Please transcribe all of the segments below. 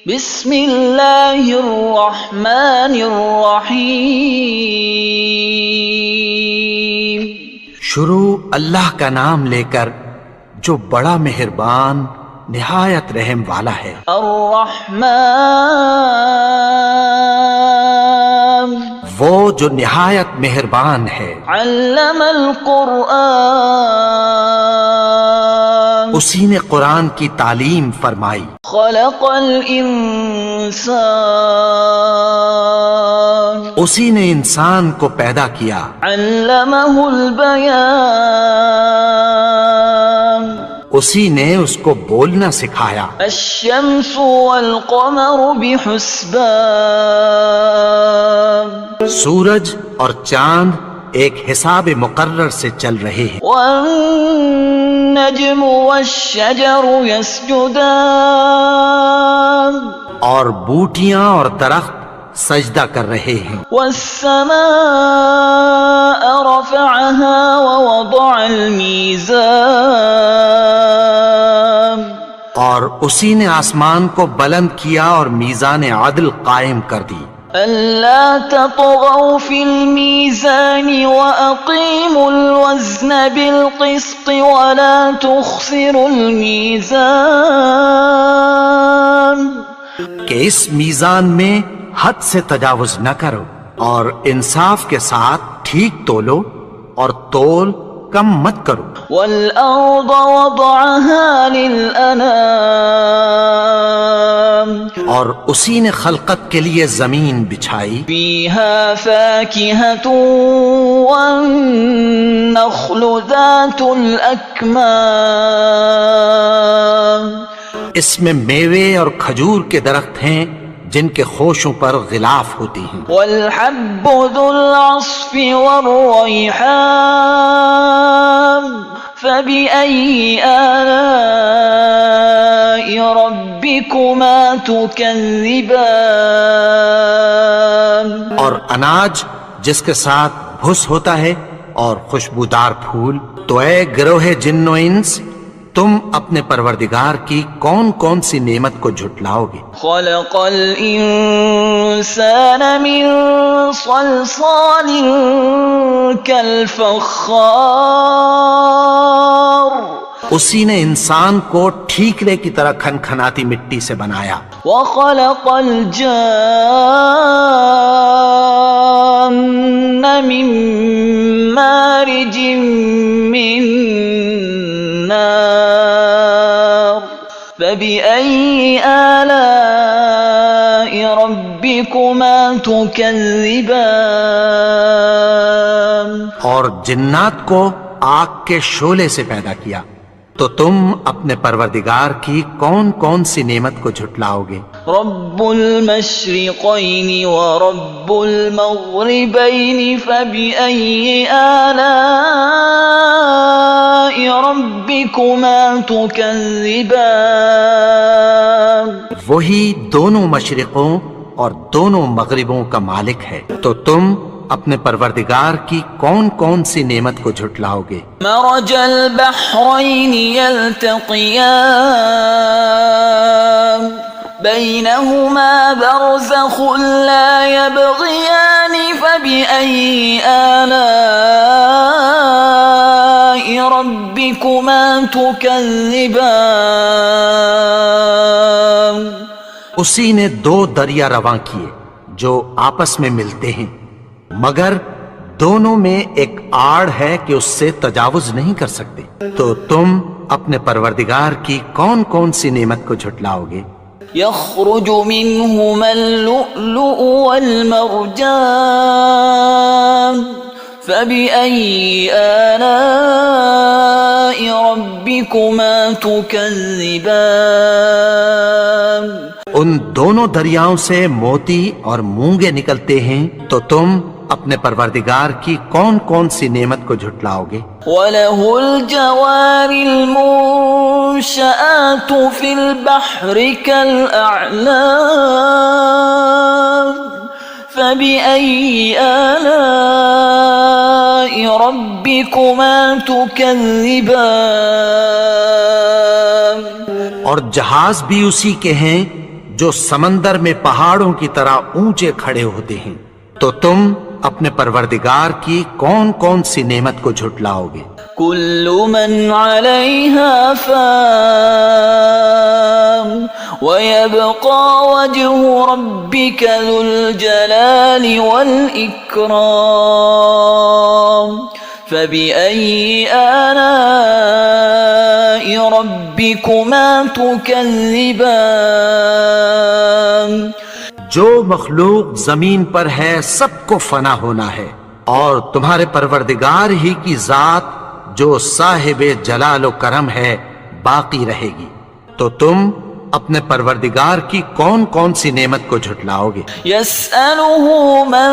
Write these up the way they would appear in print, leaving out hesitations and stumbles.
بسم اللہ الرحمن الرحیم۔ شروع اللہ کا نام لے کر جو بڑا مہربان نہایت رحم والا ہے۔ الرحمن وہ جو نہایت مہربان ہے۔ علم القرآن اسی نے قرآن کی تعلیم فرمائی۔ خلق الانسان اسی نے انسان کو پیدا کیا۔ علمہ البیان اسی نے اس کو بولنا سکھایا۔ الشمس والقمر بحسبان سورج اور چاند ایک حساب مقرر سے چل رہے ہیں۔ والنجم والشجر يسجدان اور بوٹیاں اور درخت سجدہ کر رہے ہیں۔ والسماء رفعها ووضع الميزان اور اسی نے آسمان کو بلند کیا اور میزان عدل قائم کر دی۔ ألا تطغوا في الميزان وأقيموا الوزن بالقسط ولا تخسروا الميزان کہ اس میزان میں حد سے تجاوز نہ کرو اور انصاف کے ساتھ ٹھیک تولو اور تول کم مت کرو۔ والأرض وضعها للأنام اور اسی نے خلقت کے لیے زمین بچھائی۔ فيها فاكهة والنخل ذات الأكمام اس میں میوے اور کھجور کے درخت ہیں جن کے خوشوں پر غلاف ہوتی ہیں۔ والحب ذو العصف والريحان فبأي آلاء ربكما تكذبان اور اناج جس کے ساتھ بھس ہوتا ہے اور خوشبودار پھول، تو اے گروہ جن و انس، تم اپنے پروردگار کی کون کون سی نعمت کو جھٹلاؤ گے؟ خلق الإنسان من صلصال كالفخار اسی نے انسان کو ٹھیکرے کی طرح کھنکھناتی مٹی سے بنایا۔ وخلق الجان من مارج من نار فبأي آلاء ربكما تكذبان اور جنات کو آگ کے شعلے سے پیدا کیا، تو تم اپنے پروردگار کی کون کون سی نعمت کو جھٹلاؤ گے؟ رب المشرقین ورب المغربین فبأي آلاء ربكما تكذبان وہی دونوں مشرقوں اور دونوں مغربوں کا مالک ہے، تو تم اپنے پروردگار کی کون کون سی نعمت کو جھٹلاؤ گے؟ مرج البحرین یلتقیان بینہما برزخ لا یبغیان فبأي آلاء ربکما تکذبان اسی نے دو دریا رواں کیے جو آپس میں ملتے ہیں، مگر دونوں میں ایک آڑ ہے کہ اس سے تجاوز نہیں کر سکتے، تو تم اپنے پروردگار کی کون کون سی نعمت کو جھٹلاؤ گے؟ يخرج منهما اللؤلؤ والمرجان فبأي آلاء ربكما تكذبان ان دونوں دریاؤں سے موتی اور مونگے نکلتے ہیں، تو تم اپنے پروردگار کی کون کون سی نعمت کو جھٹلاؤ گے؟ وَلَهُ الْجَوَارِ الْمُنشَآتُ فِي الْبَحْرِ كَالْأَعْلَامِ فَبِأَيِّ آلَاءِ رَبِّكُمَا تُكَذِّبَانِ اور جہاز بھی اسی کے ہیں جو سمندر میں پہاڑوں کی طرح اونچے کھڑے ہوتے ہیں، تو تم اپنے پروردگار کی کون کون سی نعمت کو جھٹلاؤ گے؟ كل من عليها فان ويبقى وجه ربك ذو الجلال والإكرام فبأي آلاء ربكما تكذبان؟ جو مخلوق زمین پر ہے سب کو فنا ہونا ہے، اور تمہارے پروردگار ہی کی ذات جو صاحب جلال و کرم ہے باقی رہے گی، تو تم اپنے پروردگار کی کون کون سی نعمت کو جھٹلاؤ گے؟ يسأله من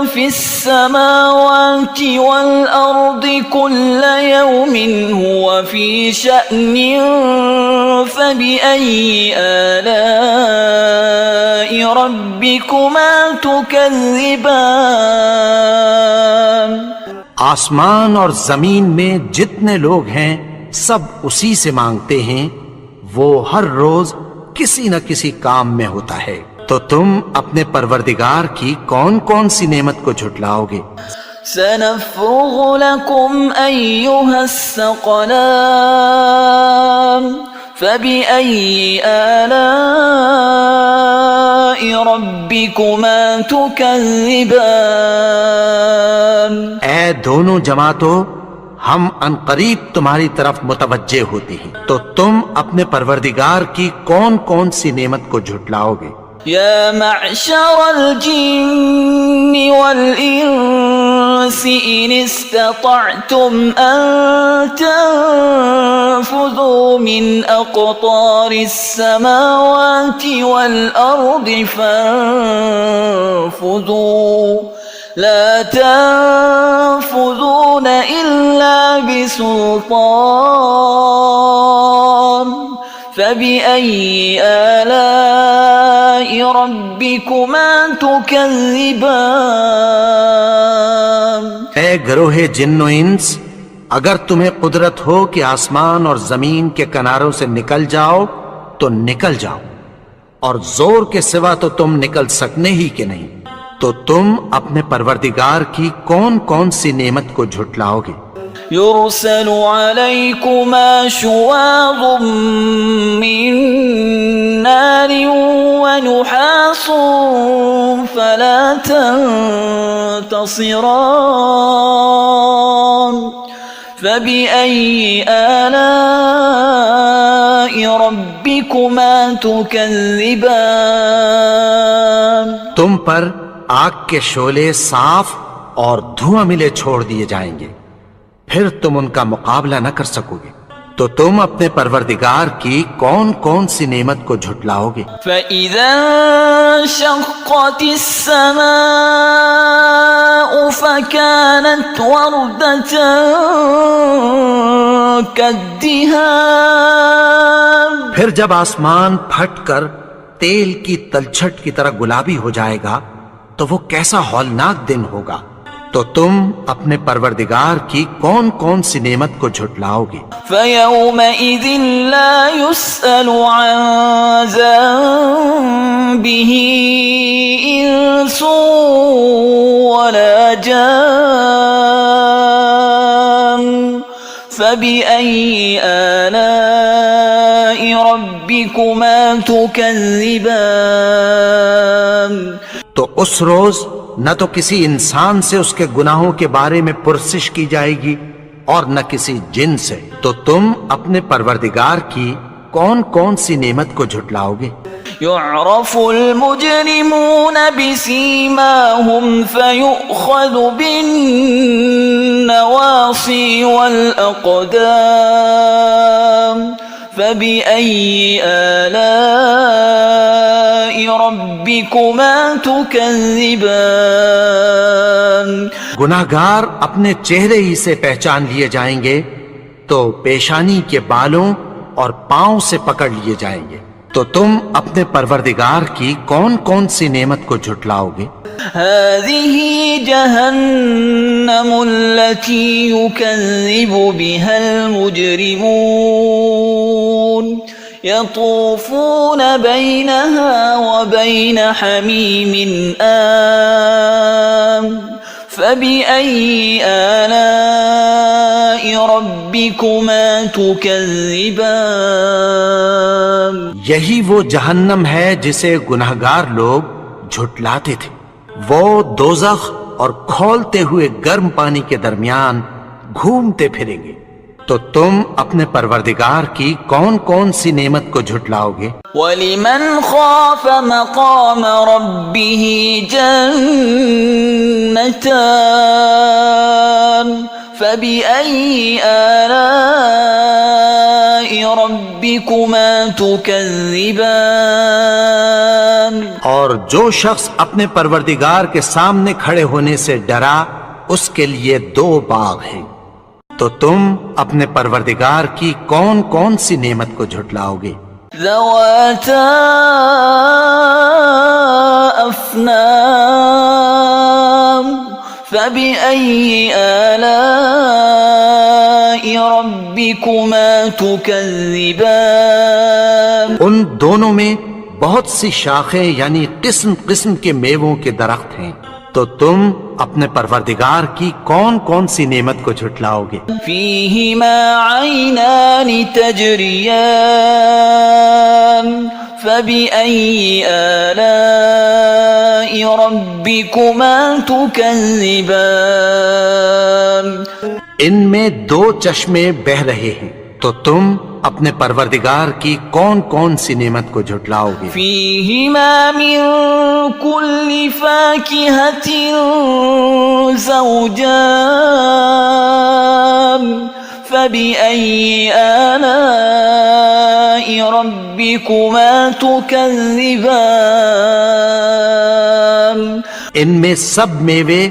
في السماوات والأرض كل يوم هو في شأن فبأي آلاء ربكما تكذبان؟ آسمان اور زمین میں جتنے لوگ ہیں سب اسی سے مانگتے ہیں، وہ ہر روز کسی نہ کسی کام میں ہوتا ہے، تو تم اپنے پروردگار کی کون کون سی نعمت کو جھٹلاؤ گے؟ سنفرغ لكم أيها الثقلان فبأي آلاء ربكما تكذبان؟ اے دونوں جماعتوں، ہم عنقریب تمہاری طرف متوجہ ہوتے ہیں، تو تم اپنے پروردگار کی کون کون سی نعمت کو جھٹلاؤ گے؟ يا معشر الجن والإنس إن استطعتم أن تنفذوا من أقطار السماوات والأرض فانفذوا لا تنفذون إلا بسلطان فبأي آلاء ربكما تكذبان؟ اے گروہ جن و انس، اگر تمہیں قدرت ہو کہ آسمان اور زمین کے کناروں سے نکل جاؤ تو نکل جاؤ، اور زور کے سوا تو تم نکل سکنے ہی کہ نہیں، تو تم اپنے پروردگار کی کون کون سی نعمت کو جھٹلاؤ گے؟ يرسل عليكما شواظ من نار ونحاس فلا تنتصران فبأي آلاء ربكما تكذبان؟ تم پر آگ کے شعلے صاف اور دھواں ملے چھوڑ دیے جائیں گے، پھر تم ان کا مقابلہ نہ کر سکو گے، تو تم اپنے پروردگار کی کون کون سی نعمت کو جھٹلاؤ گے؟ فَإِذَا انشَقَّتِ السَّمَاءُ فَكَانَتْ وَرْدَةً كَالدِّهَانِ، پھر جب آسمان پھٹ کر تیل کی تلچھٹ کی طرح گلابی ہو جائے گا تو وہ کیسا ہولناک دن ہوگا، تو تم اپنے پروردگار کی کون کون سی نعمت کو جھٹلاؤ گے؟ فَيَوْمَئِذٍ لَا يُسْأَلُ عَنْ ذَنبِهِ إِنسٌ وَلَا جَانٌ فَبِأَيِّ آلَاءِ رَبِّكُمَا تُكَذِّبَانِ؟ تو اس روز نہ تو کسی انسان سے اس کے گناہوں کے بارے میں پرسش کی جائے گی اور نہ کسی جن سے، تو تم اپنے پروردگار کی کون کون سی نعمت کو جھٹلاؤ گے؟ يعرف المجرمون بسيماهم فيؤخذ بالنواصي والأقدام فبأي آلاء ربكما تكذبان؟ گناہگار اپنے چہرے ہی سے پہچان لیے جائیں گے تو پیشانی کے بالوں اور پاؤں سے پکڑ لیے جائیں گے، تو تم اپنے پروردگار کی کون کون سی نعمت کو جھٹلاؤ گے؟ هذه جهنم التي يكذب بها المجرمون يطوفون بينها وبين حميم آن فبأي آلاء ربكما تكذبان یہی وہ جہنم ہے جسے گنہگار لوگ جھٹلاتے تھے. وہ دوزخ اور کھولتے ہوئے گرم پانی کے درمیان گھومتے پھریں گے. تو تم اپنے پروردگار کی کون کون سی نعمت کو جھٹلاؤ گے؟ وَلِمَنْ خَافَ مَقَامَ رَبِّهِ جَنَّتَانِ فَبِأَيِّ آلَاءِ رَبِّكُمَا تُكَذِّبَانِ اور جو شخص اپنے پروردگار کے سامنے کھڑے ہونے سے ڈرا اس کے لیے 2 باغ ہیں. تو تم اپنے پروردگار کی کون کون سی نعمت کو جھٹلاؤ گے؟ ذواتا افنان فبأي آلاء ربكما تكذبان ان دونوں میں بہت سی شاخیں یعنی قسم قسم کے میووں کے درخت ہیں. تو تم اپنے پروردگار کی کون کون سی نعمت کو جھٹلاؤ گے؟ فيهما عينان تجريان فبأي آلاء ربكما تكذبان ان میں 2 چشمے بہہ رہے ہیں. تو تم اپنے پروردگار کی کون کون سی نعمت کو جھٹلاؤ گے؟ فيهما من كل فاكهة زوجان فبأي آلاء ربكما تكذبان ان میں سب میوے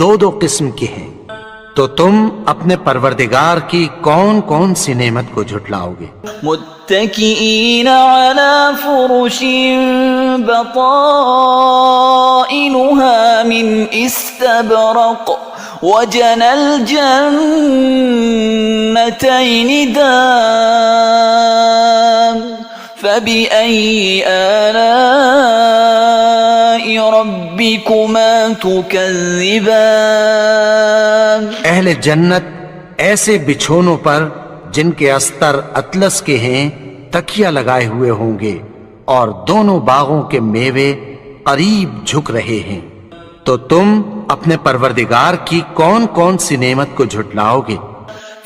2 قسم کے ہیں. تو تم اپنے پروردگار کی کون کون سی نعمت کو جھٹلاؤ گے؟ متكئين على فرش بطائنها من استبرق وجنى الجنتين دان فبأي آلاء ربكما تكذبان اہل جنت ایسے بچھونوں پر جن کے استر اطلس کے ہیں تکیہ لگائے ہوئے ہوں گے اور دونوں باغوں کے میوے قریب جھک رہے ہیں. تو تم اپنے پروردگار کی کون کون سی نعمت کو جھٹلاؤ گے؟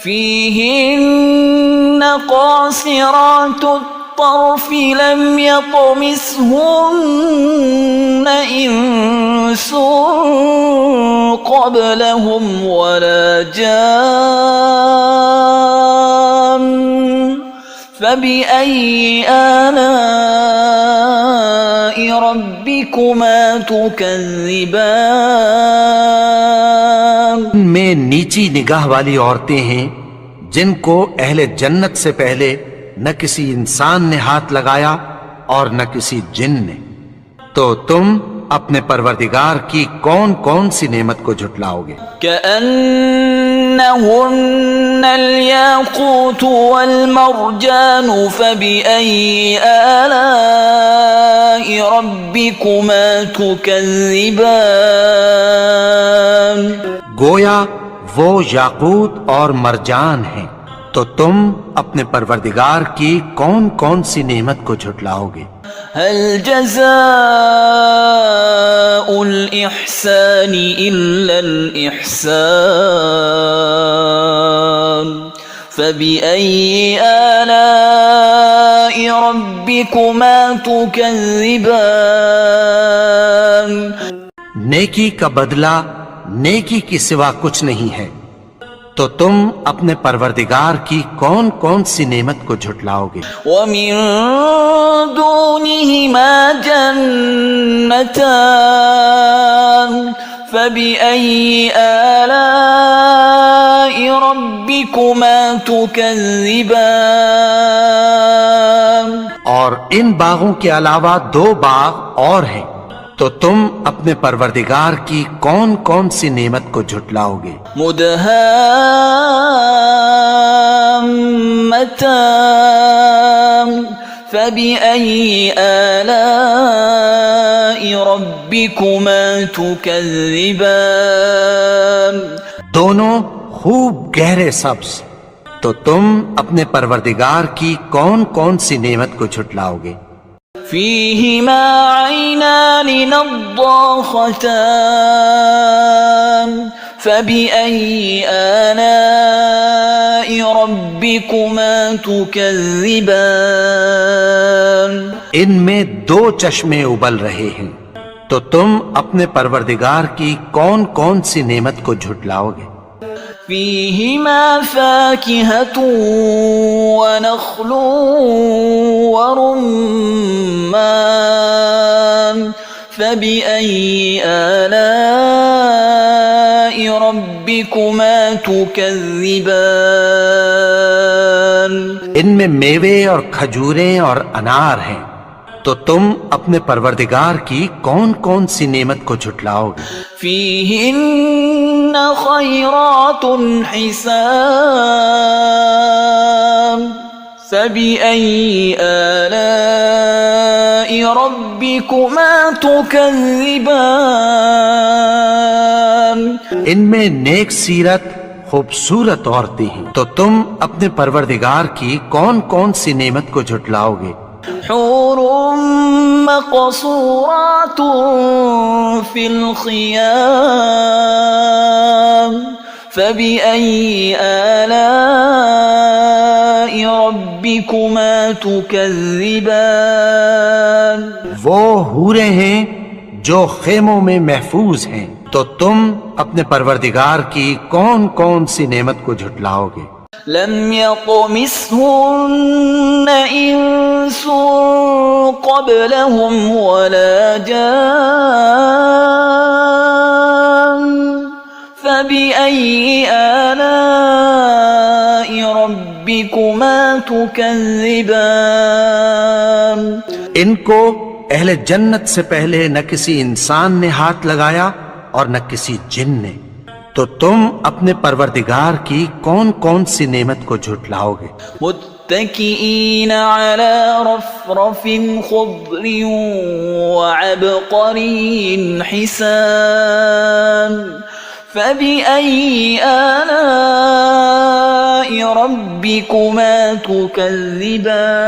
فيهن قاصرات الطرف لم يطمثهن إنس قبلهم ولا جان فبأي آلاء ربكما تكذبان ان میں نیچی نگاہ والی عورتیں ہیں جن کو اہل جنت سے پہلے نہ کسی انسان نے ہاتھ لگایا اور نہ کسی جن نے. تو تم اپنے پروردگار کی کون کون سی نعمت کو جھٹلاؤ گے؟ كأنهن الياقوت والمرجان فبأي آلاء ربكما تكذبان گویا وہ یاقوت اور مرجان ہیں. تو تم اپنے پروردگار کی کون کون سی نعمت کو جھٹلاؤ گے؟ هل جزاء الإحسان إلا الإحسان فبأي آلاء ربكما تكذبان نیکی کا بدلہ نیکی کی سوا کچھ نہیں ہے. تو تم اپنے پروردگار کی کون کون سی نعمت کو جھٹلاؤ گے؟ ومن دونهما جنتان فبأي آلاء ربكما تكذبان اور ان باغوں کے علاوہ 2 باغ اور ہیں. تو تم اپنے پروردگار کی کون کون سی نعمت کو جھٹلاؤ گے؟ مدهامتان فبأي آلاء ربكما تكذبان دونوں خوب گہرے سبز، تو تم اپنے پروردگار کی کون کون سی نعمت کو جھٹلاؤ گے؟ فيهما عينان نضاختان فبأي آلاء ربكما تكذبان ان میں دو چشمے ابل رہے ہیں، تو تم اپنے پروردگار کی کون کون سی نعمت کو جھٹلاؤ گے؟ فيهما فاكهة ونخل ورمان فبأي آلاء ربكما تكذبان ان میں میوے اور کھجوریں اور انار ہیں، تو تم اپنے پروردگار کی کون کون سی نعمت کو جھٹلاؤ گے؟ فيهن خيرات حسان فبأي آلاء ربكما تكذبان ان میں نیک سیرت خوبصورت عورتیں ہیں، تو تم اپنے پروردگار کی کون کون سی نعمت کو جھٹلاؤ گے؟ حور مقصورات في الخيام فبأي آلاء ربكما تكذبان وہ حوریں ہیں جو خیموں میں محفوظ ہیں، تو تم اپنے پروردگار کی کون کون سی نعمت کو جھٹلاؤ گے؟ لم يطمثهن إنس قبلهم ولا جان فبأي آلاء ربكما تكذبان ان کو اہل جنت سے پہلے نہ کسی انسان نے ہاتھ لگایا اور نہ کسی جن نے، تو تم اپنے پروردگار کی کون کون سی نعمت کو جھٹلاؤ گے؟ متكئين على رفرف خضر وعبقري حسان فبأي آلاء ربكما تكذبان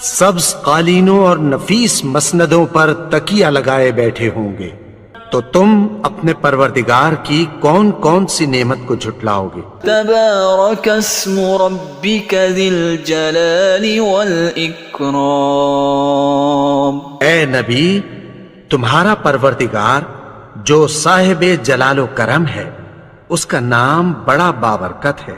سبز قالینوں اور نفیس مسندوں پر تکیہ لگائے بیٹھے ہوں گے، تو تم اپنے پروردگار کی کون کون سی نعمت کو جھٹلاؤ گے؟ تبارك اسم ربك ذي الجلال والإكرام اے نبی، تمہارا پروردگار جو صاحب جلال و کرم ہے، اس کا نام بڑا بابرکت ہے۔